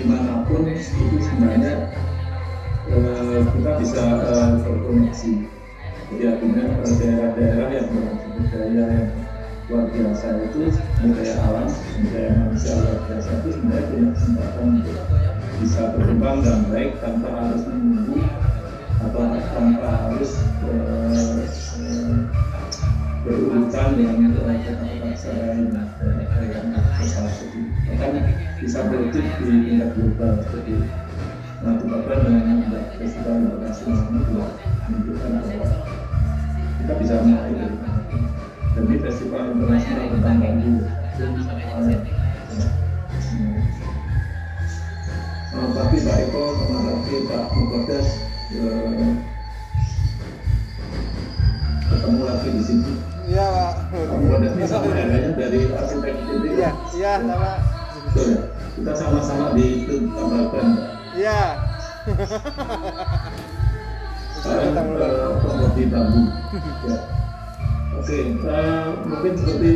dimanapun itu sebenarnya kita bisa berkoneksi. Jadi artinya daerah-daerah yang berbudaya yang luar biasa itu budaya alam, budaya manusia luar biasa itu sebenarnya punya kesempatan untuk bisa berkembang dan baik tanpa harus menunggu atau tanpa harus berurutan dengan kota-kota lain yang seperti akan bisa produktif di tingkat global seperti Natu Baban dengan festival internasional ini juga menunjukkan bahwa kita bisa mulai dari dan di festival internasional tentang bambu. Selamat pagi Pak Eko, selamat pagi Pak Mukodas. Ketemu lagi di sini. Iya Pak. Pak Mukodas ini sama adanya dari arsitek ini. Iya sama. Betul ya. Kita sama-sama di Tambahkan. Iya. Promosi bambu. Ya. Oke, mungkin seperti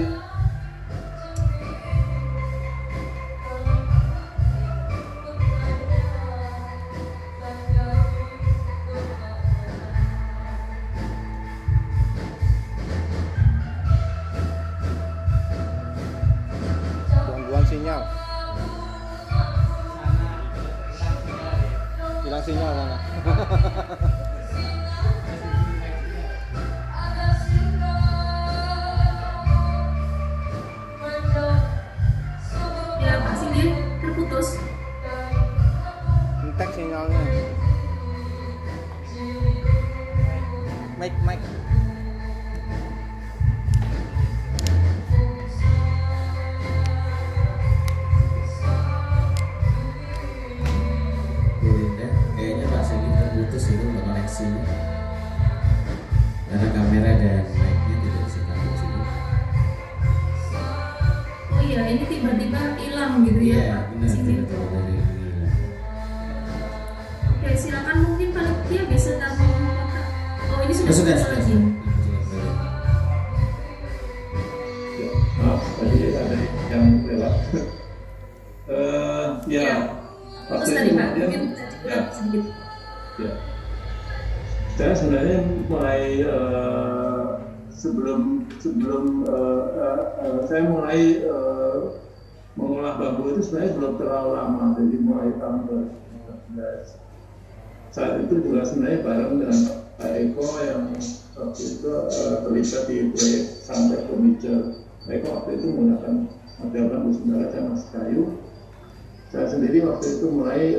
gangguan sinyal. Hilang sinyal mana? Ya Pak Singgih terputus. Entek sinyalnya. Mic. Kayaknya Pak Segi terputus itu untuk koneksi karena kamera dan mic-nya tidak bisa nyambung sini. Oh iya, ini tiba-tiba hilang gitu ya Iya, Pak benar, Singgih. tiba-tiba dari ini. Oke, silakan mungkin panitia bisa tampil kotak. Oh ini sudah Sudah. lagi. maaf tadi ada yang lewat. Ya. Terus tadi Pak, mungkin ya. sedikit. Ya. Saya sebenarnya mulai sebelum saya mulai mengolah bambu itu sebenarnya belum terlalu lama, jadi mulai tahun 2014. Saat itu juga sebenarnya bareng dengan Pak Eko yang waktu itu terlibat di proyek Sunset Furniture. Pak Eko waktu itu menggunakan material bambu Sumbawa sama kayu. Saya sendiri waktu itu mulai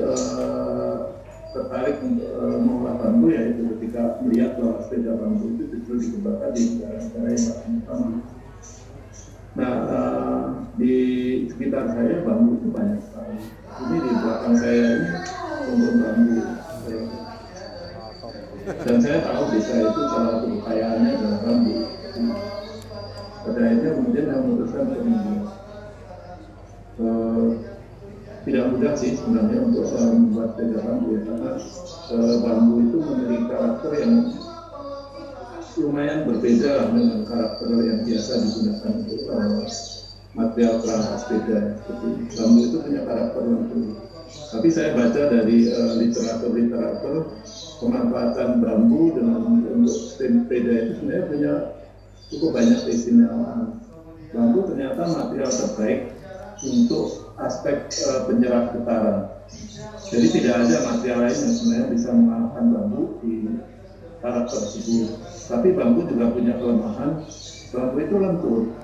tertarik untuk mengolah bambu, yaitu ketika melihat bahwa sepeda bambu itu justru dikembangkan di negara-negara yang tidak bambu. Nah, di sekitar saya bambu itu banyak sekali. Ini di belakang saya ini pohon bambu. Dan saya tahu desa itu salah satu kekayaannya adalah bambu. Pada akhirnya kemudian saya memutuskan untuk membuat. Tidak mudah sih sebenarnya untuk membuat sepeda bambu ya, karena bambu itu memiliki karakter yang lumayan berbeda dengan karakter yang biasa digunakan untuk material perangkat sepeda. Bambu itu punya karakter tertentu. Tapi saya baca dari literatur pemanfaatan bambu untuk sepeda itu sebenarnya punya cukup banyak keistimewaan. Bambu ternyata material terbaik untuk aspek penyerap getaran. Jadi tidak ada material lain yang sebenarnya bisa mengalahkan bambu di karakter tersebut. Tapi bambu juga punya kelemahan. Bambu itu lentur.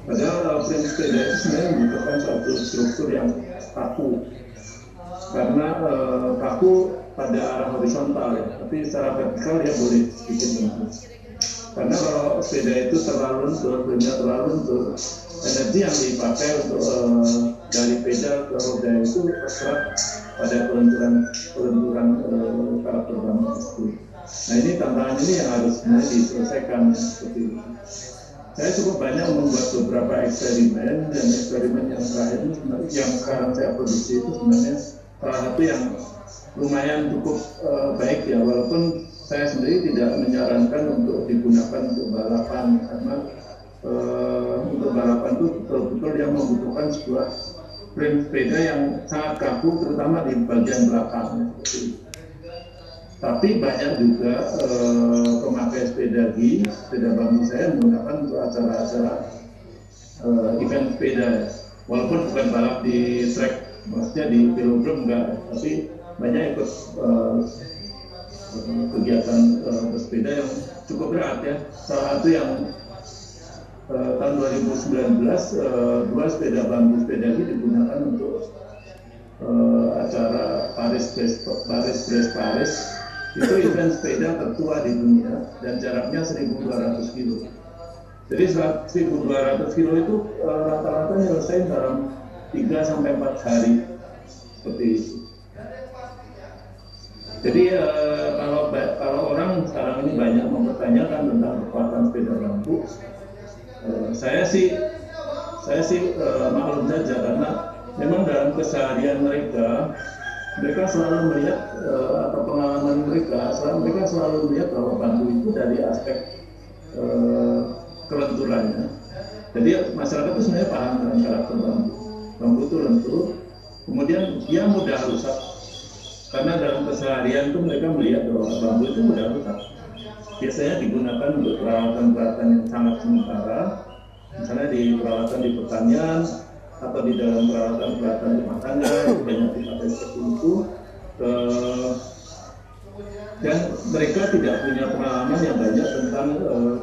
Padahal frame sepeda itu sebenarnya membutuhkan suatu struktur yang kaku. Karena kaku pada arah horizontal ya, tapi secara vertikal dia boleh sedikit lentur. Karena kalau sepeda itu terlalu lentur, frame-nya terlalu lentur, energi yang dipakai untuk dari pedal ke roda itu terserap pada pelenturan karakter bambu tersebut. Nah ini tantangan ini yang harus sebenarnya diselesaikan seperti itu. Saya cukup banyak membuat beberapa eksperimen, dan eksperimen yang terakhir ini sebenarnya yang sekarang saya produksi itu sebenarnya salah satu yang lumayan cukup baik ya, walaupun saya sendiri tidak menyarankan untuk digunakan untuk balapan, karena untuk balapan itu betul-betul yang membutuhkan sebuah frame sepeda yang sangat kaku, terutama di bagian belakang. Tapi banyak juga pemakai sepeda bambu saya menggunakan untuk acara-acara event sepeda, walaupun bukan balap di track, maksudnya di velodrome enggak, tapi banyak ikut kegiatan bersepeda yang cukup berat ya. Salah satu yang tahun 2019 dua sepeda bambu sepeda ini digunakan untuk acara Paris itu event sepeda tertua di dunia dan jaraknya 1.200 kilo. Jadi 1.200 kilo itu rata-rata nyelesain dalam 3-4 hari seperti itu. Jadi kalau orang sekarang ini banyak mempertanyakan tentang kekuatan sepeda bambu, saya sih maklum saja, karena memang dalam keseharian mereka selalu melihat atau pengalaman mereka selalu melihat bahwa bambu itu dari aspek kelenturannya. Jadi masyarakat itu sebenarnya paham dengan karakter bambu. Bambu itu lentur, kemudian dia mudah rusak. Karena dalam keseharian itu mereka melihat bahwa bambu itu mudah rusak. Biasanya digunakan untuk peralatan-peralatan yang sangat sementara, misalnya di peralatan di pertanian atau di dalam peralatan-peralatan rumah tangga, banyak dipakai seperti itu. Dan mereka tidak punya pengalaman yang banyak tentang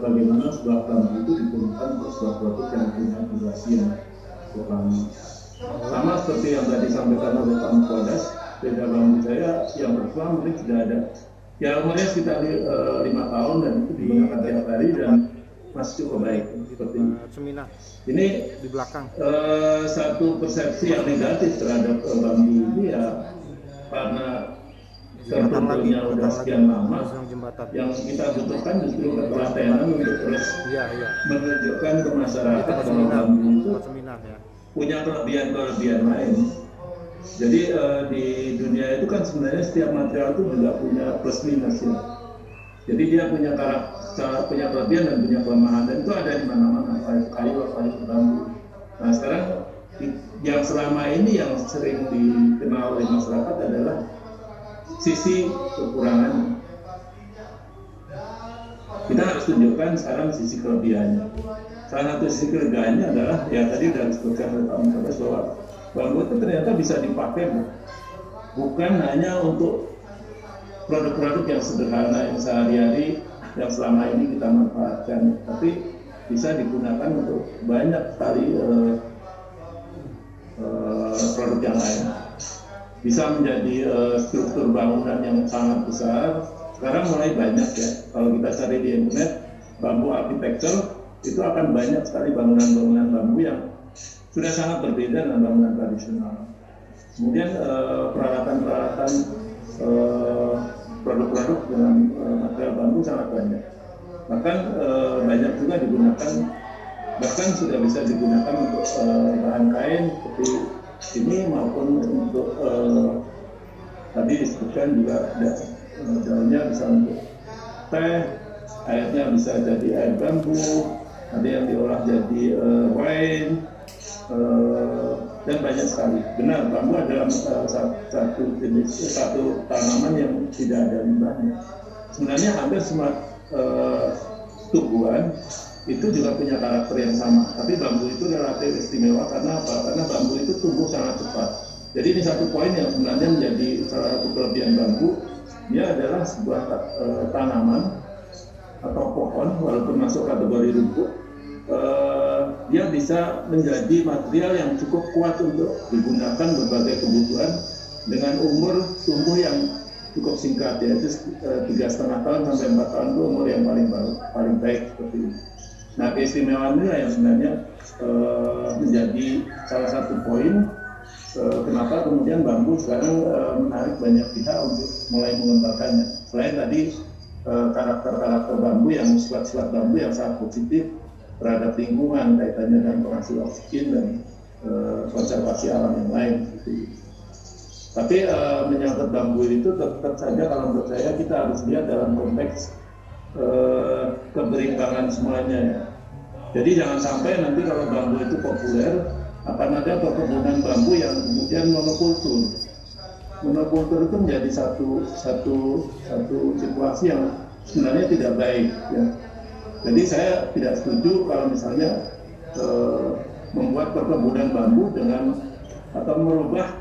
bagaimana sebuah bambu itu digunakan untuk sebuah produk yang punya durasi yang lama. Sama seperti yang tadi disampaikan oleh Pak Mukwadas, sepeda bambu saya yang bersuara mungkin sudah ada ya umurnya sekitar 5 tahun dan itu digunakan tiap hari dan masih cukup baik seperti ini. Di belakang Satu persepsi yang negatif terhadap bambu ini ya karena terbentuknya udah sekian lama, yang kita butuhkan justru ketelatenan untuk terus menunjukkan ke masyarakat bahwa bambu itu punya kelebihan lain. Jadi di dunia itu kan sebenarnya setiap material itu juga punya plus minus ya. Jadi dia punya kelebihan dan punya kelemahan, dan itu ada di mana-mana, baik kayu atau bambu. Nah sekarang yang selama ini yang sering dikenal oleh masyarakat adalah sisi kekurangannya. Kita harus tunjukkan sekarang sisi kelebihannya. Salah satu sisi kelebihannya adalah ya tadi sudah disebutkan oleh Pak Mukwadas bahwa bambu itu ternyata bisa dipakai bukan hanya untuk produk-produk yang sederhana yang sehari-hari yang selama ini kita manfaatkan, tapi bisa digunakan untuk banyak sekali produk yang lain. Bisa menjadi struktur bangunan yang sangat besar. Sekarang mulai banyak ya, kalau kita cari di internet bambu architecture, itu akan banyak sekali bangunan-bangunan bambu yang sudah sangat berbeda dengan bangunan tradisional. Kemudian peralatan-peralatan produk-produk dengan material bambu sangat banyak. Bahkan banyak juga digunakan, bahkan sudah bisa digunakan untuk bahan kain seperti ini maupun untuk tadi disebutkan juga daunnya bisa untuk teh, airnya bisa jadi air bambu, ada yang diolah jadi wine, dan banyak sekali. Benar, bambu adalah satu tanaman yang tidak ada limbahnya. Sebenarnya hampir semua tumbuhan itu juga punya karakter yang sama, tapi bambu itu relatif istimewa karena apa? Karena bambu itu tumbuh sangat cepat. Jadi ini satu poin yang sebenarnya menjadi salah satu kelebihan bambu. Dia adalah sebuah tanaman atau pohon, walaupun masuk kategori rumput, dia bisa menjadi material yang cukup kuat untuk digunakan berbagai kebutuhan dengan umur tumbuh yang cukup singkat, yaitu 3,5 tahun sampai 4 tahun itu umur yang paling baik seperti ini. Nah, keistimewaan ini yang sebenarnya menjadi salah satu poin kenapa kemudian bambu sekarang menarik banyak pihak untuk mulai mengembangkannya. Selain tadi karakter-karakter bambu yang sifat-sifat bambu yang sangat positif terhadap lingkungan, kaitannya dengan penghasil oksigen dan konservasi alam yang lain. Tapi menyangkut bambu itu tetap saja kalau menurut saya kita harus lihat dalam konteks keberimbangan semuanya ya. Jadi jangan sampai nanti kalau bambu itu populer, akan ada perkebunan bambu yang kemudian monokultur. Monokultur itu menjadi satu situasi yang sebenarnya tidak baik ya. Jadi saya tidak setuju kalau misalnya membuat perkebunan bambu dengan atau merubah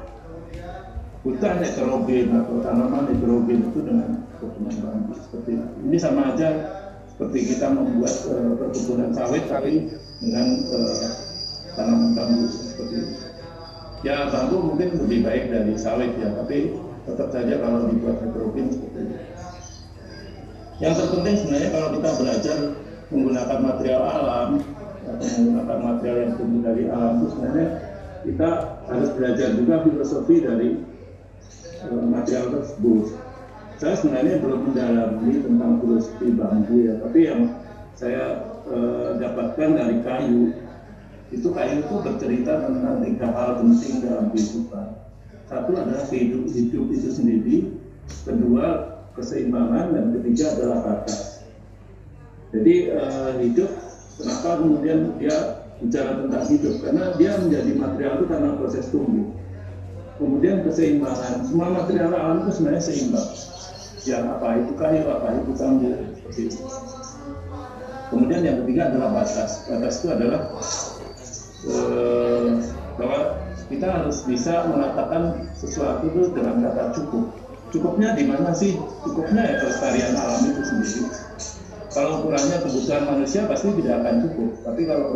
hutan heterogen atau tanaman heterogen itu dengan perkebunan bambu seperti ini. Sama aja seperti kita membuat perkebunan sawit tapi dengan tanaman bambu seperti ini. Ya bambu mungkin lebih baik dari sawit ya, tapi tetap saja kalau dibuat heterogen seperti ini. Yang terpenting sebenarnya kalau kita belajar menggunakan material alam atau menggunakan material yang tumbuh dari alam itu sebenarnya kita harus belajar juga filosofi dari material tersebut. Saya sebenarnya belum mendalami tentang filosofi bambu ya, tapi yang saya dapatkan dari kayu itu bercerita tentang 3 hal penting dalam kehidupan. Satu adalah hidup itu sendiri, kedua keseimbangan, dan ketiga adalah batas. Jadi hidup, kenapa kemudian dia bicara tentang hidup? Karena dia menjadi material itu karena proses tumbuh. Kemudian keseimbangan, semua material alam itu sebenarnya seimbang. Yang apa itu kayu, apa itu bambu, seperti itu. Kemudian yang ketiga adalah batas. Batas itu adalah bahwa kita harus bisa mengatakan sesuatu itu dengan kata cukup. Cukupnya di mana sih? Cukupnya ya kelestarian alam itu sendiri. Kalau ukurannya kebutuhan manusia pasti tidak akan cukup. Tapi kalau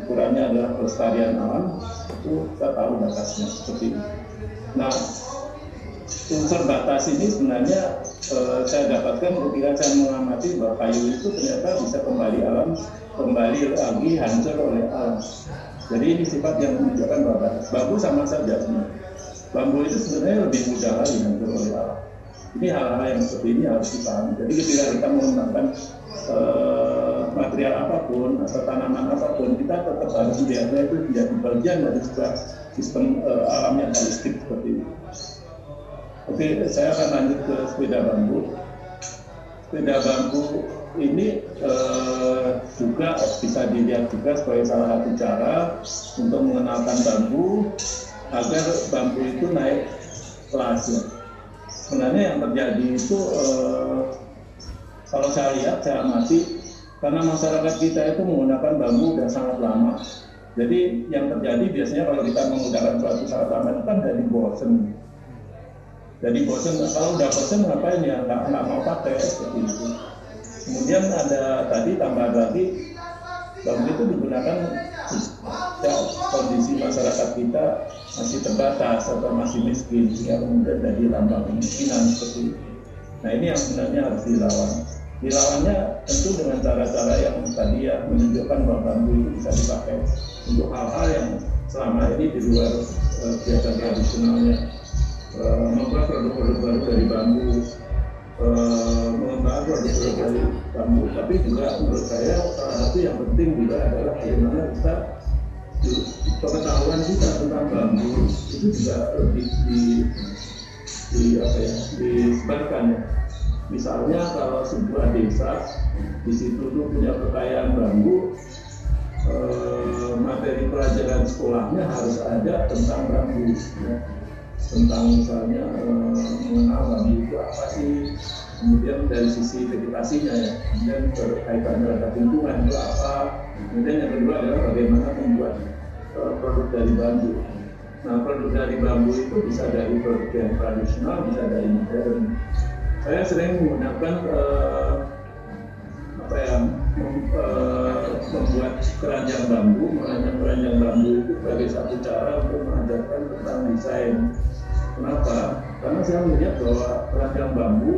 ukurannya adalah kelestarian alam, itu kita tahu batasnya seperti itu. Nah, unsur batas ini sebenarnya saya dapatkan ketika saya mengamati bahwa kayu itu ternyata bisa kembali lagi hancur oleh alam. Jadi ini sifat yang menunjukkan bahwa batas. Bambu sama saja sebenarnya. Bambu itu sebenarnya lebih mudah lagi hancur oleh alam. Ini hal-hal yang seperti ini harus dipahami. Jadi ketika kita mengembangkan material apapun atau tanaman apapun, kita tetap harus melihatnya itu menjadi bagian dari sebuah sistem alam yang holistik seperti ini. Oke, saya akan lanjut ke sepeda bambu. Sepeda bambu ini juga bisa dilihat juga sebagai salah satu cara untuk mengenalkan bambu agar bambu itu naik kelasnya. Sebenarnya yang terjadi itu kalau saya lihat, saya amati, karena masyarakat kita itu menggunakan bambu sudah sangat lama. Jadi yang terjadi biasanya kalau kita menggunakan suatu sangat lama itu kan jadi bosen. Jadi bosen, kalau udah bosen ngapain ya, nggak mau pakai seperti itu. Kemudian ada tadi tambahan lagi, bambu itu digunakan ya, kondisi masyarakat kita masih terbatas atau masih miskin, ya kemudian jadi lambang kemiskinan seperti itu. Nah ini yang sebenarnya harus dilawan. Dilawannya tentu dengan cara-cara yang tadi ya menunjukkan bahwa bambu itu bisa dipakai untuk hal-hal yang selama ini di luar kegiatan tradisionalnya. Membuat produk-produk baru dari bambu, mengembangkan produk-produk dari bambu. Tapi juga menurut saya salah satu yang penting juga adalah bagaimana kita pengetahuan kita tentang bambu itu juga lebih disebarkan ya. Misalnya kalau sebuah desa di situ tuh punya kekayaan bambu, materi pelajaran sekolahnya harus ada tentang bambu ya. Tentang misalnya mengenal bambu itu apa sih, kemudian dari sisi vegetasinya ya, kemudian berkaitan terhadap lingkungan itu apa, kemudian yang kedua adalah bagaimana membuat produk dari bambu. Nah produk dari bambu itu bisa dari produk yang tradisional, bisa dari modern. Saya sering menggunakan membuat keranjang bambu. Merancang keranjang bambu itu sebagai satu cara untuk mengajarkan tentang desain. Kenapa? Karena saya melihat bahwa keranjang bambu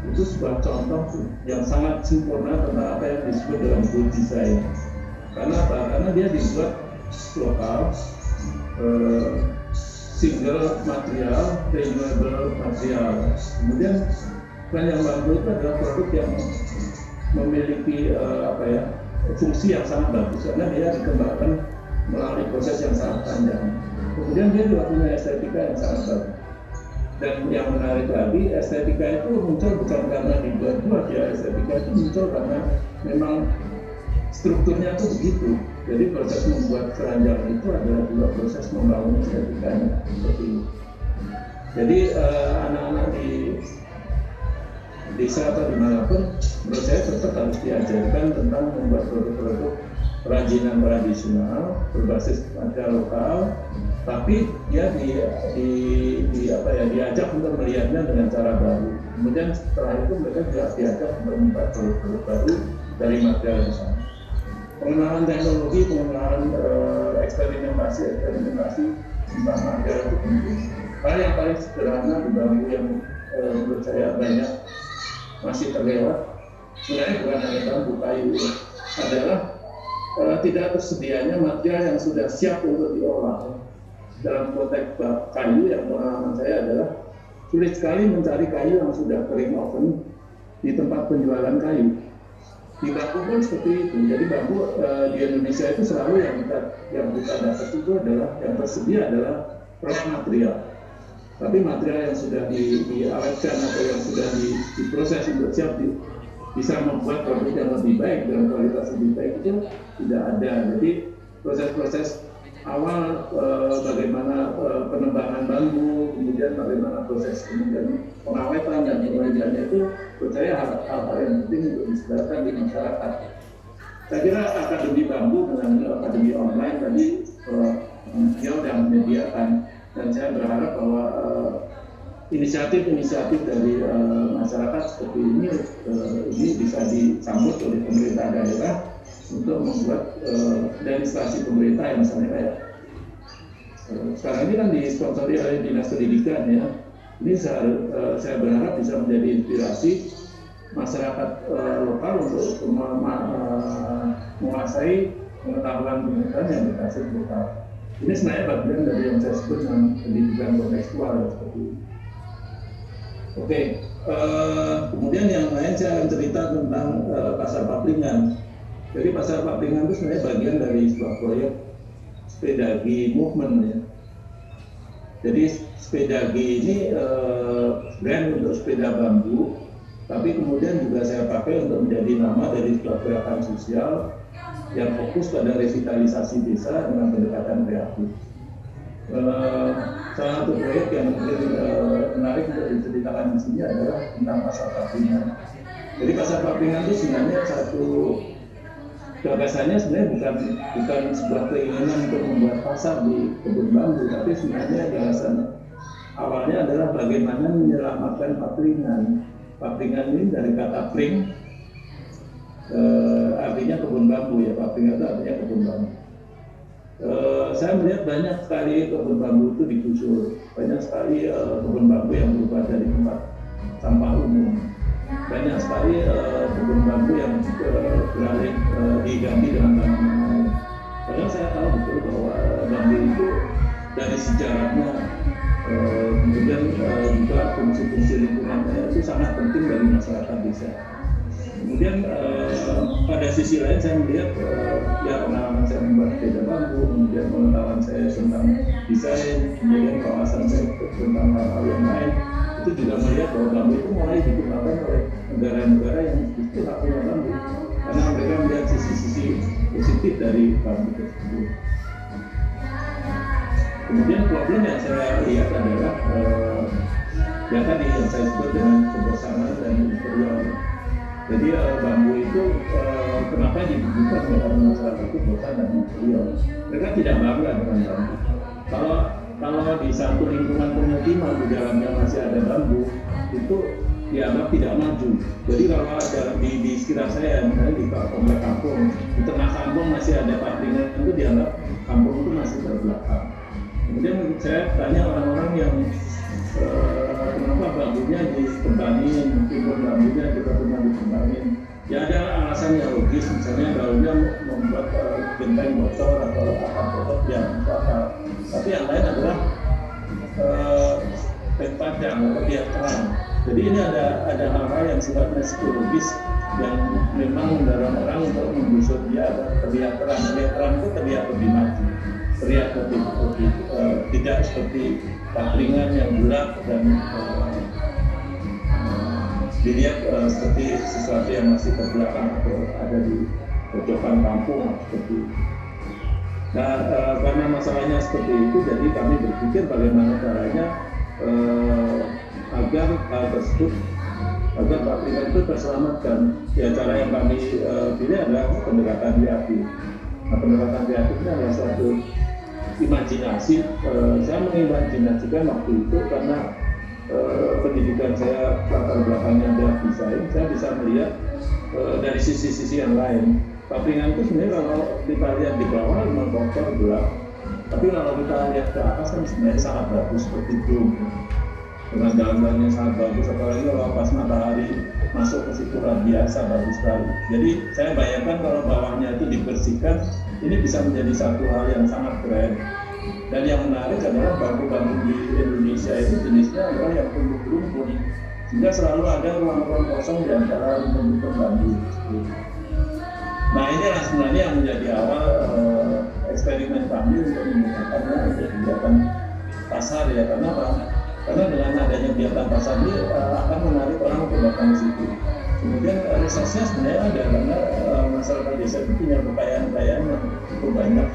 itu sebuah contoh yang sangat sempurna tentang apa yang disebut dalam good design. Karena apa? Karena dia dibuat lokal, single material, renewable material. Kemudian keranjang bambu itu adalah produk yang memiliki fungsi yang sangat bagus karena dia dikembangkan melalui proses yang sangat panjang. Kemudian dia juga punya estetika yang sangat bagus. Dan yang menarik lagi, estetika itu muncul bukan karena dibuat-buat ya, estetika itu muncul karena memang strukturnya tuh begitu. Jadi proses membuat keranjang itu adalah juga proses membangun estetikanya seperti ini. Jadi anak-anak di desa atau dimanapun, menurut saya tetap harus diajarkan tentang membuat produk-produk kerajinan tradisional berbasis pada lokal, tapi dia diajak untuk melihatnya dengan cara baru. Kemudian setelah itu mereka juga diajak untuk membuat produk-produk baru dari material di sana. Pengenalan teknologi, pengenalan eksperimentasi tentang material itu penting. Hal yang paling sederhana di bambu yang menurut saya banyak masih terlewat, sebenarnya bukan hanya bambu, kayu adalah tidak tersedianya material yang sudah siap untuk diolah. Dalam konteks kayu, yang pengalaman saya adalah sulit sekali mencari kayu yang sudah kering oven di tempat penjualan kayu. Di bambu pun seperti itu. Jadi bambu di Indonesia itu selalu yang kita dapat itu adalah yang tersedia adalah raw material. Tapi material yang sudah diawetkan atau yang sudah diproses untuk siap bisa membuat produk yang lebih baik dan kualitas lebih baik itu tidak ada. Jadi proses-proses awal bagaimana penebangan bambu, kemudian bagaimana proses kemudian pengawetan dan pengajiannya itu menurut saya hal-hal yang penting untuk disebarkan di masyarakat. Saya kira akademi bambu dengan akademi online tadi dia sudah menyediakan, dan saya berharap bahwa inisiatif-inisiatif dari masyarakat seperti ini bisa disambut oleh pemerintah daerah untuk membuat dan instansi pemerintah yang misalnya kayak sekarang ini kan disponsori oleh Dinas Pendidikan ya. Ini saya berharap bisa menjadi inspirasi masyarakat lokal untuk menguasai pengetahuan yang berbasis lokal. Ini sebenarnya bagian dari yang saya sebut dengan pendidikan kontekstual seperti ini. Oke, kemudian yang lain saya akan cerita tentang pasar papringan. Jadi pasar papringan itu sebenarnya bagian dari sebuah proyek sepedagi movement ya. Jadi sepedagi ini brand untuk sepeda bambu, tapi kemudian juga saya pakai untuk menjadi nama dari sebuah gerakan sosial yang fokus pada revitalisasi desa dengan pendekatan kreatif. Salah satu proyek yang mungkin menarik untuk diceritakan di sini adalah tentang pasar papringan. Jadi pasar papringan itu sebenarnya satu gagasannya sebenarnya bukan sebuah keinginan untuk membuat pasar di kebun bambu, tapi sebenarnya gagasan awalnya adalah bagaimana menyelamatkan papringan. Papringan ini dari kata pring, artinya kebun bambu ya, papringan itu artinya kebun bambu. Saya melihat banyak sekali kebun bambu itu digusur, banyak sekali kebun bambu yang berubah dari tempat sampah umum, banyak sekali kebun bambu yang beralih diganti dengan tanaman lain. Padahal saya tahu betul bahwa bambu itu dari sejarahnya, kemudian juga fungsi-fungsi lingkungannya itu sangat penting bagi masyarakat desa. Kemudian pada sisi lain saya melihat ya pengalaman saya membuat sepeda bambu, kemudian pengetahuan saya tentang desain, kemudian kawasan saya tentang hal-hal yang lain, itu juga melihat bahwa bambu itu mulai digunakan oleh negara-negara yang justru tak punya bambu, karena mereka melihat sisi-sisi positif dari bambu tersebut. Kemudian problem yang saya lihat adalah ya tadi yang saya sebut dengan kebosanan dan inferior. Jadi bambu itu kenapa dibutuhkan oleh masyarakat itu bosan dan inferior. Mereka tidak bangga dengan bambu. Kalau di satu lingkungan pemukiman di dalamnya masih ada bambu, itu dianggap tidak maju. Jadi kalau ada di sekitar saya, misalnya di komplek kampung, di tengah kampung masih ada papringan, itu dianggap kampung itu masih terbelakang. Kemudian saya tanya orang-orang yang kenapa bambunya dikembangin, meskipun bambunya juga pernah dikembangin. Ya ada alasan yang logis, misalnya daunnya membuat genteng bocor atau apa bocor yang bakal. Tapi yang lain adalah padang atau biar terang. Jadi ini ada hal-hal yang sifatnya psikologis yang memang mendorong orang untuk menggusur dia agar terlihat terang. Terlihat terang itu terlihat lebih maju, terlihat lebih tidak seperti papringan yang gelap dan dilihat seperti sesuatu yang masih terbelakang atau ada di pojokan kampung seperti itu. Nah, karena masalahnya seperti itu, jadi kami berpikir bagaimana caranya agar hal tersebut, agar pabrikan itu terselamatkan. Ya, cara yang kami pilih adalah pendekatan kreatif. Nah, pendekatan kreatif ini adalah suatu imajinasi. Saya mengimajinasikan waktu itu karena pendidikan saya latar belakangnya adalah desain. Saya bisa melihat dari sisi-sisi yang lain. Pabrikan itu sebenarnya kalau kita lihat di bawah memang kotor, gelap. Tapi kalau kita lihat ke atas kan sebenarnya sangat bagus seperti itu. Dengan jalan-jalannya sangat bagus, apalagi kalau pas matahari masuk ke situ luar biasa bagus sekali. Jadi saya bayangkan kalau bawahnya itu dibersihkan, ini bisa menjadi satu hal yang sangat keren. Dan yang menarik adalah bambu-bambu di Indonesia itu jenisnya adalah yang tumbuh-tumbuh, sehingga selalu ada ruang-ruang kosong di antara rumpun-rumpun bambu. Nah, inilah sebenarnya yang menjadi awal eksperimen kami untuk menggunakannya untuk kegiatan pasar, ya. Karena apa? Karena dengan adanya kegiatan pasar ini akan menarik orang untuk datang ke situ. Kemudian resource-nya sebenarnya ada, karena masyarakat desa itu punya kekayaan-kekayaan yang cukup banyak,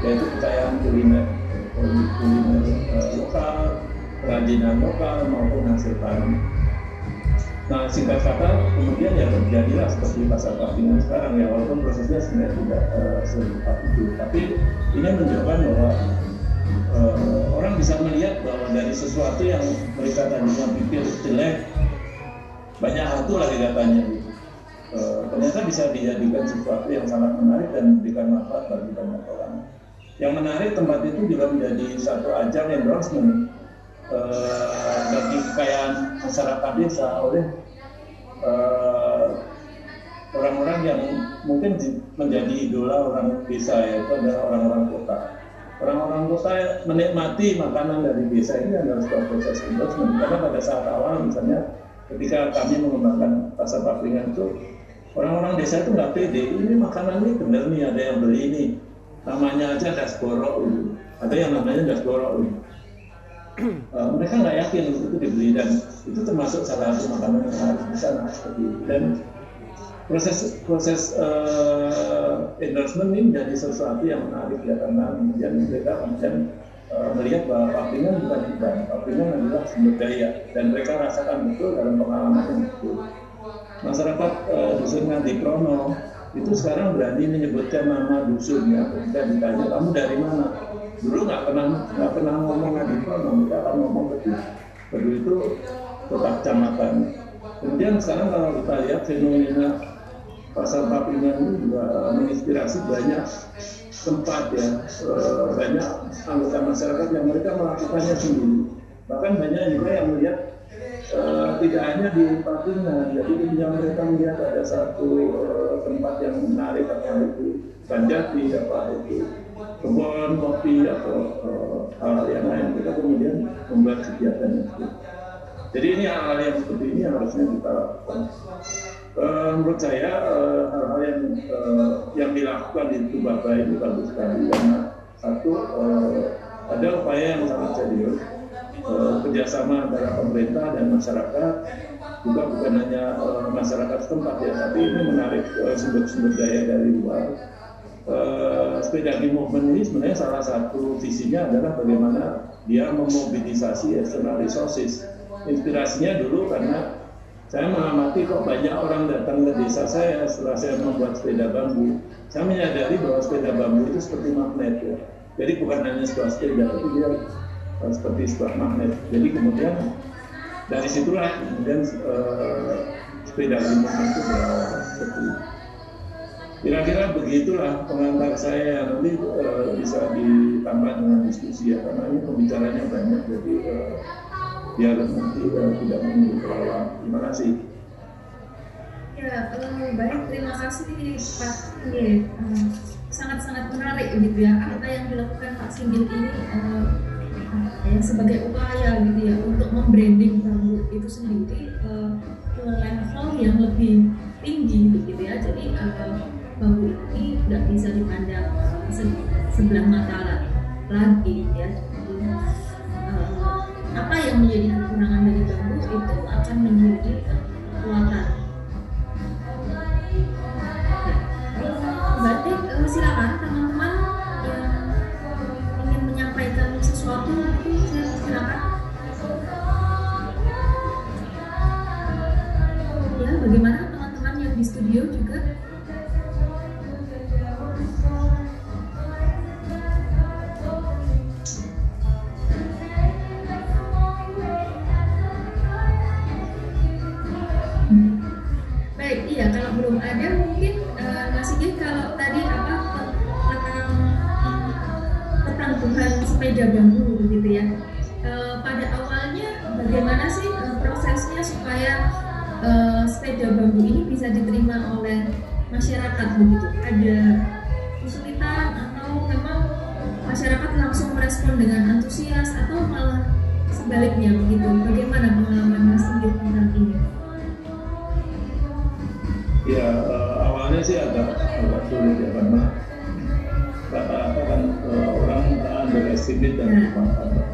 yaitu kekayaan kuliner lokal, kerajinan lokal maupun hasil tani. Nah, singkat kata, kemudian ya terjadilah seperti pasar Papringan sekarang, ya, walaupun prosesnya sebenarnya tidak secepat itu. Tapi ini menunjukkan bahwa orang bisa melihat bahwa dari sesuatu yang mereka tadinya pikir jelek, banyak hantu lagi katanya, ternyata bisa dijadikan sesuatu yang sangat menarik dan memberikan manfaat bagi banyak orang. Yang menarik, tempat itu juga menjadi satu ajang endorsement bagi kekayaan masyarakat desa oleh orang-orang yang mungkin menjadi idola orang desa, yaitu adalah orang-orang kota. Orang-orang kota menikmati makanan dari desa ini adalah sebuah proses endorsement. Karena pada saat awal, misalnya ketika kami mengembangkan pasar Papringan itu, orang-orang desa itu nggak pede, ini makanan ini benar nih, ada yang beli ini, namanya aja dasborok, ada yang namanya dasborok. Mereka nggak yakin itu dibeli, dan itu termasuk salah satu makanan yang harus di sana seperti itu. Dan proses endorsement ini menjadi sesuatu yang menarik, ya, karena kemudian mereka melihat bahwa Papringan bukan beban, Papringan adalah sumber daya, dan mereka rasakan betul dalam pengalaman yang betul. Masyarakat dusun Ngandikrono itu sekarang berani menyebutkan nama dusunnya. Ketika ditanya, kamu dari mana? Dulu nggak pernah ngomong Ngandikrono, mereka akan ngomong Bedu itu kota kecamatan. Kemudian sekarang kalau kita lihat fenomena pasar Papringan ini juga menginspirasi banyak tempat, ya, banyak anggota masyarakat yang mereka melakukannya sendiri. Bahkan banyak juga yang melihat tidak hanya di Papringan, jadi yang mereka melihat ada satu tempat yang menarik, apa itu Banjati, apa itu kebun kopi atau hal yang lain, kita kemudian membuat kegiatan itu. Jadi ini hal-hal yang seperti ini yang harusnya kita lakukan. Menurut saya hal-hal yang dilakukan di Tubaba ini bagus sekali, karena satu ada upaya yang sangat serius, kerjasama antara pemerintah dan masyarakat, juga bukan hanya masyarakat setempat, ya, tapi ini menarik sumber-sumber daya dari luar. Sepeda movement ini sebenarnya salah satu visinya adalah bagaimana dia memobilisasi external resources. Inspirasinya dulu karena saya mengamati kok banyak orang datang ke desa saya setelah saya membuat sepeda bambu. Saya menyadari bahwa sepeda bambu itu seperti magnet, ya. Jadi bukan hanya sebuah sepeda, tapi dia seperti sebuah magnet. Jadi kemudian dari situlah kemudian sepeda movement itu seperti itu. Kira-kira begitulah pengantar saya, nanti bisa ditambah dengan diskusi, ya, karena ini pembicaranya banyak, jadi biar nanti tidak menunggu terlalu lama. Terima kasih. Ya, baik, terima kasih Pak Singgil. Sangat-sangat menarik gitu, ya, apa yang dilakukan Pak Singgil ini ya, sebagai upaya gitu, ya, untuk membranding bambu itu sendiri ke level yang lebih tinggi gitu, ya. Jadi bambu ini tidak bisa dipandang sebelah mata lagi, ya. Jadi, apa yang menjadi kekurangan dari bambu itu akan menjadi kekuatan. ada mungkin Mas Sigit kalau tadi apa pertanggungan sepeda bambu begitu ya. Pada awalnya bagaimana sih prosesnya supaya sepeda bambu ini bisa diterima oleh masyarakat begitu? Ada kesulitan atau memang masyarakat langsung merespon dengan antusias atau malah sebaliknya begitu? Bagaimana pengalaman Mas Sigit tentang ini? Ya, awalnya sih agak sulit ya, karena rata-rata kan orang underestimate dan dimanfaatkan.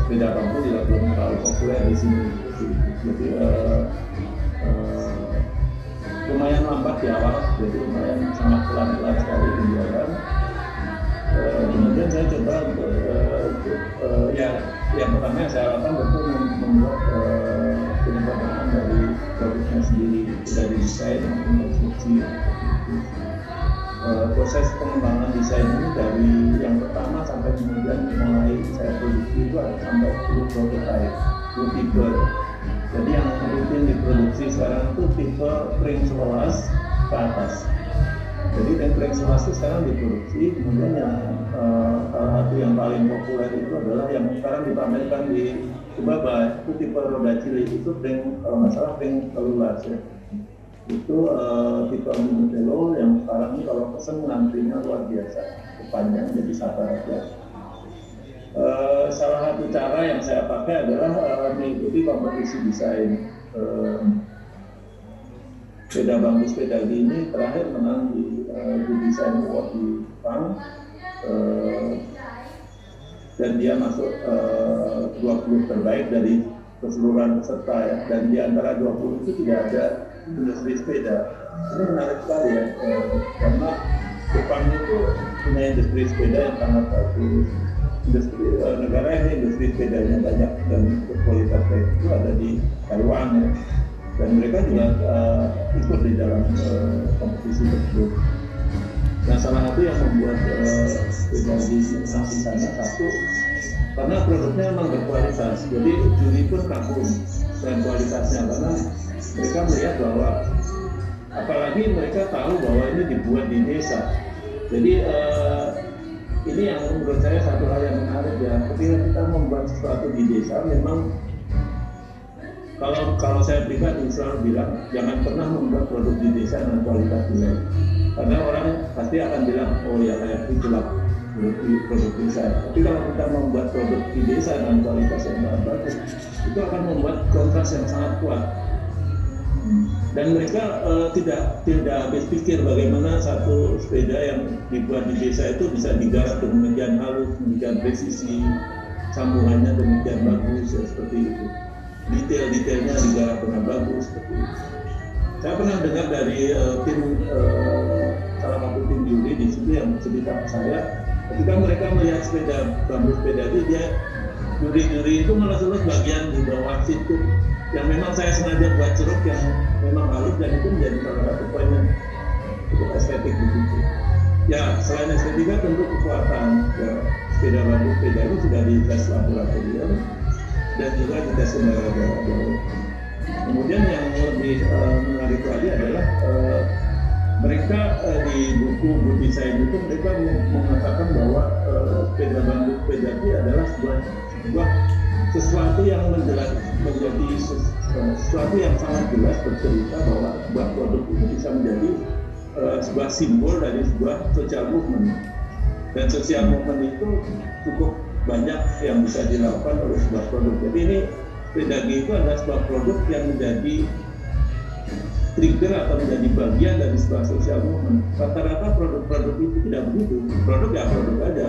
Sepeda bambu juga belum terlalu populer di sini, jadi lumayan lambat di awal, jadi lumayan sangat pelan-pelan sekali penjualan. Kemudian saya coba yang pertama yang saya lakukan itu membuat penyempurnaan dari produknya sendiri, dari desain maupun konstruksi. Proses pengembangan desain ini dari yang pertama sampai kemudian mulai saya produksi itu ada sampai 10 prototype, 10 tipe. Jadi yang rutin diproduksi sekarang itu tipe ring 11 ke atas. Jadi ring 11 itu sekarang diproduksi, kemudian yang salah satu yang paling populer itu adalah yang sekarang dipamerkan di Subaba, itu tipe roda cilik, itu ring kalau nggak salah ring 13 ya. Itu tipe Omnibus yang sekarang ini kalau pesen ngantrinya luar biasa, panjang, jadi sabar aja. Salah satu cara yang saya pakai adalah mengikuti kompetisi desain. Sepeda bambu sepeda ini terakhir menang di desain award di Jepang, dan dia masuk 20 terbaik dari keseluruhan peserta ya. Dan di antara 20 itu tidak ada industri sepeda. Ini menarik sekali ya, karena Jepang itu punya industri sepeda yang sangat bagus. Negara yang industri sepedanya banyak dan berkualitas baik itu ada di Taiwan ya. Dan mereka juga ikut di dalam kompetisi tersebut. Nah, salah satu yang membuat sepeda di sana satu, karena produknya memang berkualitas, jadi juri pun kagum dengan kualitasnya, karena mereka melihat bahwa apalagi mereka tahu bahwa ini dibuat di desa. Jadi ini yang menurut saya satu hal yang menarik ya, ketika kita membuat sesuatu di desa, memang kalau saya pribadi selalu bilang jangan pernah membuat produk di desa dengan kualitas jelek, karena orang pasti akan bilang oh ya kayak itulah produk desa. Tapi kalau kita membuat produk di desa dengan kualitas yang sangat bagus, itu akan membuat kontras yang sangat kuat. Dan mereka tidak habis pikir bagaimana satu sepeda yang dibuat di desa itu bisa digarap demikian halus, demikian presisi, sambungannya demikian bagus ya, seperti itu. Detail-detailnya digarap dengan bagus seperti itu. Saya pernah dengar dari salah satu tim juri di situ yang cerita ke saya, ketika mereka melihat sepeda bambu sepeda itu, dia juri-juri itu malah terus bagian di bawah situ yang memang saya sengaja buat ceruk yang memang halus, dan itu menjadi salah satu poin yang cukup estetik begitu. Ya, selain estetika tentu kekuatan ya, sepeda bambu sepeda itu sudah di tes laboratorium dan juga di tes kendaraan. Kemudian yang lebih menarik lagi adalah mereka di buku desain itu mereka mengatakan bahwa sepeda bambu sepeda itu adalah sebuah sesuatu yang menjadi sesuatu yang sangat jelas bercerita bahwa sebuah produk itu bisa menjadi sebuah simbol dari sebuah social movement, dan social movement itu cukup banyak yang bisa dilakukan oleh sebuah produk. Jadi ini sepeda G itu adalah sebuah produk yang menjadi trigger atau menjadi bagian dari sebuah social movement. Rata-rata produk-produk itu tidak begitu. Produk ya produk aja.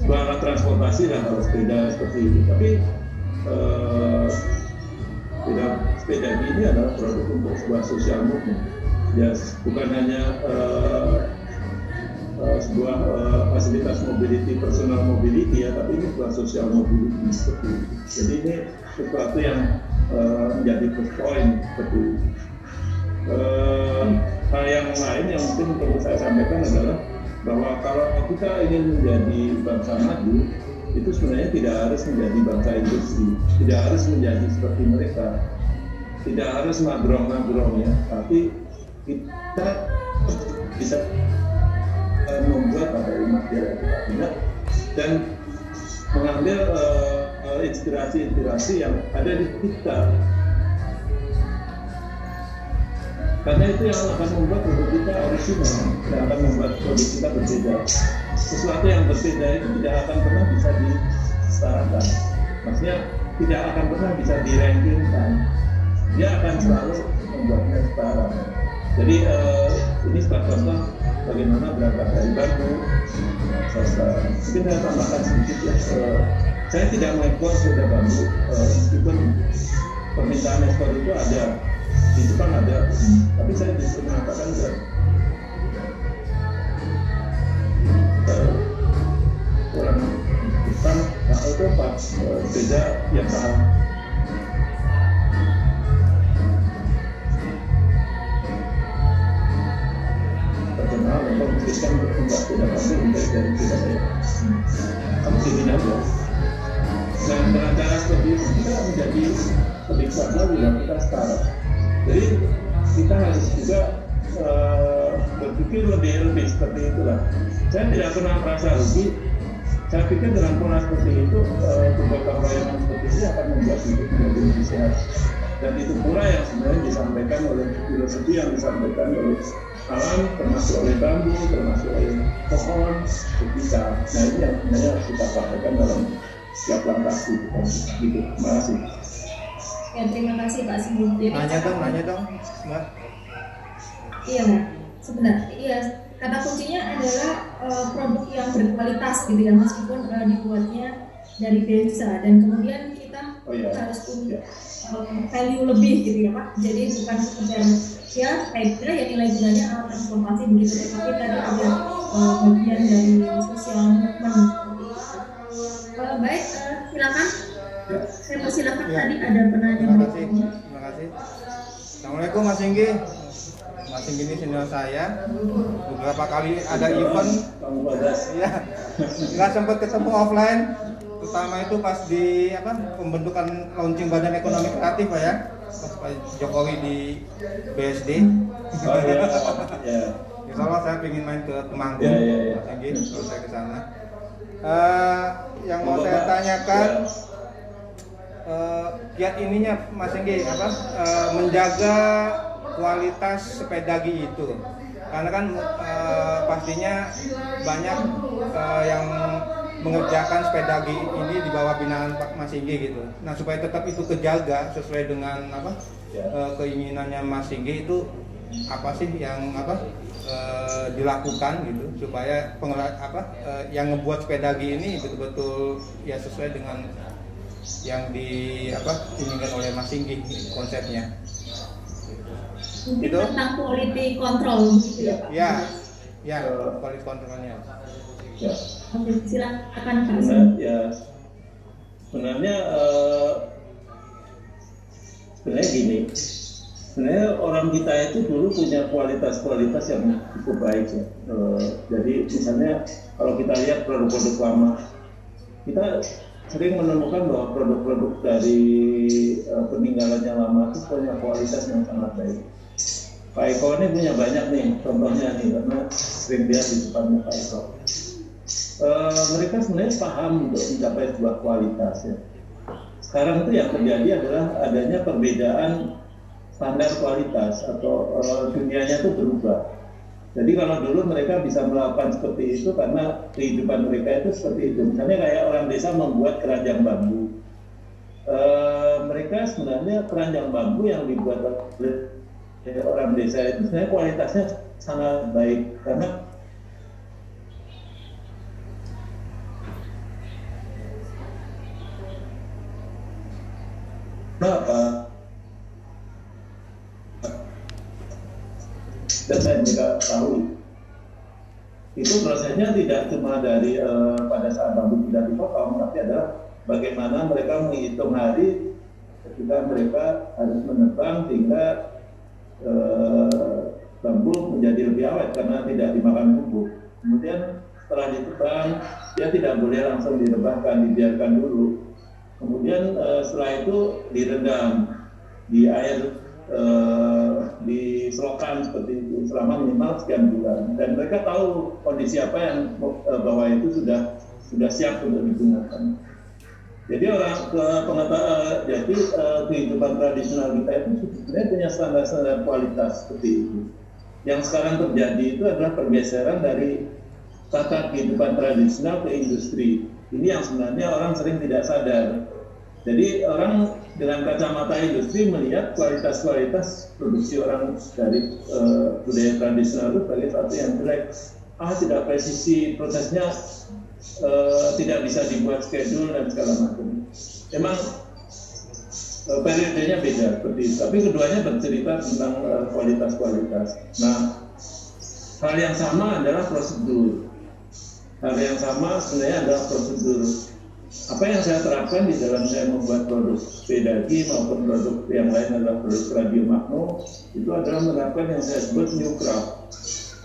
Sebuah alat transportasi lah kalau sepeda seperti itu. Tapi sepeda G ini adalah produk untuk sebuah social movement. Ya, bukan hanya sebuah fasilitas mobility, personal mobility ya, tapi ini sebuah social mobility seperti itu. Jadi ini sesuatu yang menjadi plus point seperti itu. Hal yang lain yang mungkin perlu saya sampaikan adalah bahwa kalau kita ingin menjadi bangsa maju, itu sebenarnya tidak harus menjadi bangsa industri, tidak harus menjadi seperti mereka. tidak harus nagrong-nagrong ya, tapi kita bisa membuat materi kabinet dan mengambil inspirasi-inspirasi yang ada di kita, karena itu yang akan membuat produk kita original, yang akan membuat produk kita berbeda. Sesuatu yang berbeda itu tidak akan pernah bisa disetarakan, maksudnya tidak akan pernah bisa dirankingkan, dia akan selalu membuatnya setara. Jadi ini sebagai contoh bagaimana berangkat dari bambu. Mungkin saya tambahkan sedikit ya, saya tidak mengekspor sepeda bambu, meskipun permintaan ekspor itu ada, di Jepang ada, tapi saya justru mengatakan orang Jepang itu pas sepeda yang sangat terkenal untuk memutuskan untuk membuat sepeda bambu dari sepeda saya. Kamu sini aja. Nah, dengan cara seperti itu kita menjadi lebih kuat lagi dan kita setara. Jadi kita harus juga berpikir lebih seperti itulah. Saya tidak pernah merasa rugi. Saya pikir dengan pola seperti itu, berbagai pelayanan seperti ini akan membuat hidup menjadi lebih sehat. Dan itu pula yang sebenarnya disampaikan oleh filosofi yang disampaikan oleh alam, termasuk oleh bambu, termasuk oleh pohon, kita. Nah ini yang sebenarnya harus kita sampaikan dalam setiap langkah kita. Gitu. Terima kasih. Ya, terima kasih Pak Sigit. Nanya dong, Mbak. Iya, Mbak. Sebenarnya, iya. Kata kuncinya adalah produk yang berkualitas gitu ya, meskipun dibuatnya dari desa, dan kemudian kita harus punya value lebih gitu ya Pak. Jadi bukan sekedar ya kayak ya nilai jualnya alat transportasi begitu, tapi tadi ada bagian dari sosial movement seperti itu. Baik, silakan. Saya persilakan tadi ada penanya. Terima kasih. Assalamualaikum Mas Singgi. Mas Singgi ini senior saya. Beberapa kali ada event, ya nggak sempat ketemu offline. Terutama itu pas di pembentukan launching Badan Ekonomi Kreatif Pak ya, pas Pak Jokowi di BSD. Oh iya. Insya Allah saya ingin main ke Temanggung, Mas Singgi, kalau saya ke sana. Yang mau saya tanyakan, kiat ininya Mas Singgi menjaga kualitas sepedagi itu, karena kan pastinya banyak yang mengerjakan sepedagi ini di bawah binaan Pak Mas Singgi gitu. Nah supaya tetap itu kejaga sesuai dengan keinginannya Mas Singgi, itu apa sih yang dilakukan gitu supaya yang ngebuat sepedagi ini betul-betul ya sesuai dengan yang diinginkan oleh Mas Singgi konsepnya. Mungkin tentang quality control gitu ya Pak? Ya, quality controlnya. Ya. Oke, silakan Pak. Sebenarnya gini, sebenarnya orang kita itu dulu punya kualitas-kualitas yang cukup baik ya. Jadi misalnya kalau kita lihat produk-produk lama, kita sering menemukan bahwa produk-produk dari peninggalan yang lama itu punya kualitas yang sangat baik. Pak Eko ini punya banyak nih contohnya nih, karena sering lihat di depannya Pak Eko. Mereka sebenarnya paham untuk mencapai sebuah kualitas ya. Sekarang itu yang terjadi adalah adanya perbedaan standar kualitas atau dunianya itu berubah. Jadi kalau dulu mereka bisa melakukan seperti itu karena kehidupan mereka itu seperti itu. Misalnya kayak orang desa membuat keranjang bambu. Mereka sebenarnya keranjang bambu yang dibuat oleh orang desa itu sebenarnya kualitasnya sangat baik, karena dan saya juga tahu itu prosesnya tidak cuma dari pada saat bambu tidak dipotong, tapi adalah bagaimana mereka menghitung hari ketika mereka harus menebang sehingga bambu menjadi lebih awet karena tidak dimakan bumbu. Kemudian setelah ditebang, dia tidak boleh langsung direbahkan, dibiarkan dulu. Kemudian setelah itu direndam di air di selokan seperti itu selama minimal sekian bulan, dan mereka tahu kondisi apa yang bahwa itu sudah siap untuk digunakan. Jadi kehidupan tradisional kita itu sebenarnya punya standar-standar kualitas seperti itu. Yang sekarang terjadi itu adalah pergeseran dari tata kehidupan tradisional ke industri. Ini yang sebenarnya orang sering tidak sadar. Jadi orang dengan kacamata industri melihat kualitas produksi orang dari budaya tradisional itu sebagai satu yang jelek. Tidak presisi, prosesnya tidak bisa dibuat schedule dan segala macam. Emang periodenya beda seperti itu. Tapi keduanya bercerita tentang kualitas. Nah, hal yang sama adalah prosedur. Hal yang sama sebenarnya adalah prosedur. Apa yang saya terapkan di dalam saya membuat produk sepedagi maupun produk yang lain adalah produk Radio Magno, itu adalah menerapkan yang saya sebut New Craft.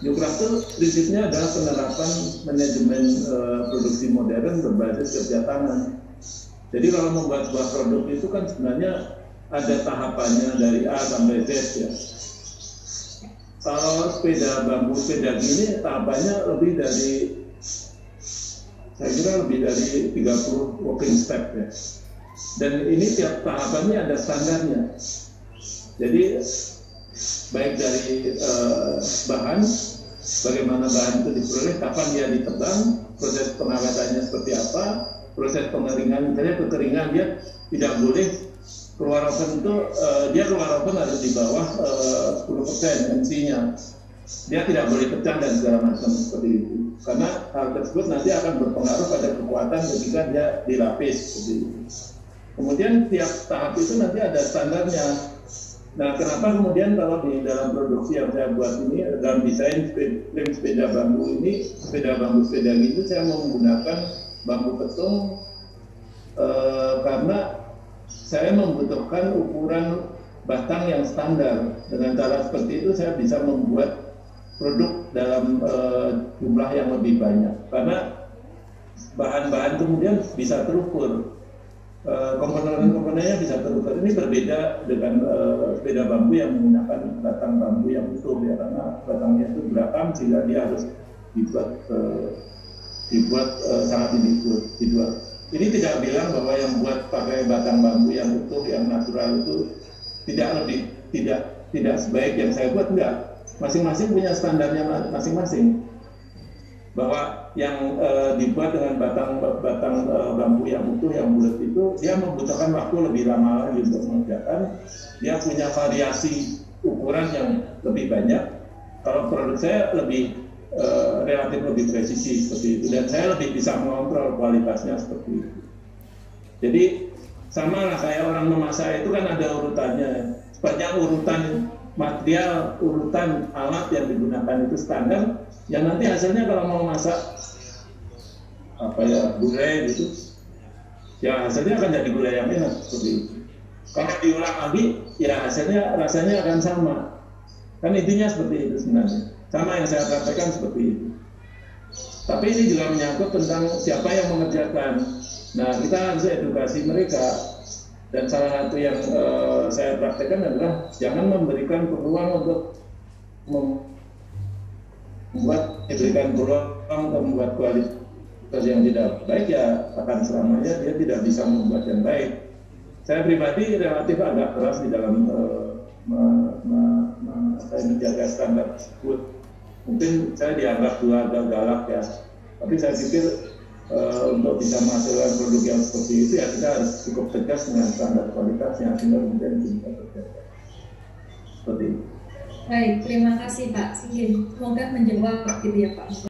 New Craft itu prinsipnya adalah penerapan manajemen produksi modern berbasis kerja tangan. Jadi kalau membuat sebuah produk itu kan sebenarnya ada tahapannya dari A sampai Z ya. Kalau sepeda bambu sepedagi ini tahapannya saya kira lebih dari 30 working step ya. Dan ini tiap tahapannya ada standarnya. Jadi baik dari bahan, bagaimana bahan itu diperoleh, kapan dia ditebang, proses pengawetannya seperti apa, proses pengeringan, misalnya kekeringan dia tidak boleh keluar oven itu, dia keluar oven harus di bawah 10% MC-nya. Dia tidak boleh pecah dan segala macam seperti itu. Karena hal tersebut nanti akan berpengaruh pada kekuatan ketika dia dilapis seperti itu. Kemudian tiap tahap itu nanti ada standarnya. Nah, kenapa kemudian kalau di dalam produksi yang saya buat ini, dalam desain frame sepeda bambu ini, sepeda itu saya menggunakan bambu petung karena saya membutuhkan ukuran batang yang standar. Dengan cara seperti itu saya bisa membuat produk dalam jumlah yang lebih banyak karena bahan-bahan kemudian bisa terukur, komponen-komponennya bisa terukur. Ini berbeda dengan sepeda bambu yang menggunakan batang bambu yang utuh ya, karena batangnya itu berakam sehingga dia harus dibuat sangat dibuat. Ini tidak bilang bahwa yang buat pakai batang bambu yang utuh yang natural itu tidak sebaik yang saya buat, enggak. Masing-masing punya standarnya masing-masing. Bahwa yang dibuat dengan batang bambu yang utuh, yang bulat itu, dia membutuhkan waktu lebih lama lagi untuk mengerjakan. Dia punya variasi ukuran yang lebih banyak. Kalau produk saya relatif lebih presisi seperti itu, dan saya lebih bisa mengontrol kualitasnya seperti itu. Jadi sama lah kayak orang memasak itu kan ada urutannya. Sepanjang urutan material, urutan alat yang digunakan itu standar, yang nanti hasilnya kalau mau masak gulai gitu, ya hasilnya akan jadi gulai yang enak seperti itu. Kalau diulang lagi, ya hasilnya rasanya akan sama. Kan intinya seperti itu sebenarnya. Sama yang saya katakan seperti itu. Tapi ini juga menyangkut tentang siapa yang mengerjakan. Nah, kita harus edukasi mereka. Dan salah satu yang saya praktekkan adalah jangan memberikan peluang untuk memberikan peluang untuk membuat kualitas yang tidak baik, ya akan selamanya dia tidak bisa membuat yang baik. Saya pribadi relatif agak keras di dalam menjaga standar tersebut. Mungkin saya dianggap juga agak galak ya, tapi saya pikir untuk bisa menghasilkan produk yang seperti itu ya kita harus cukup tegas dengan standar kualitasnya sehingga kemudian bisa terjaga. Seperti itu. Baik, terima kasih Pak Singgih. Semoga menjawab gitu ya Pak.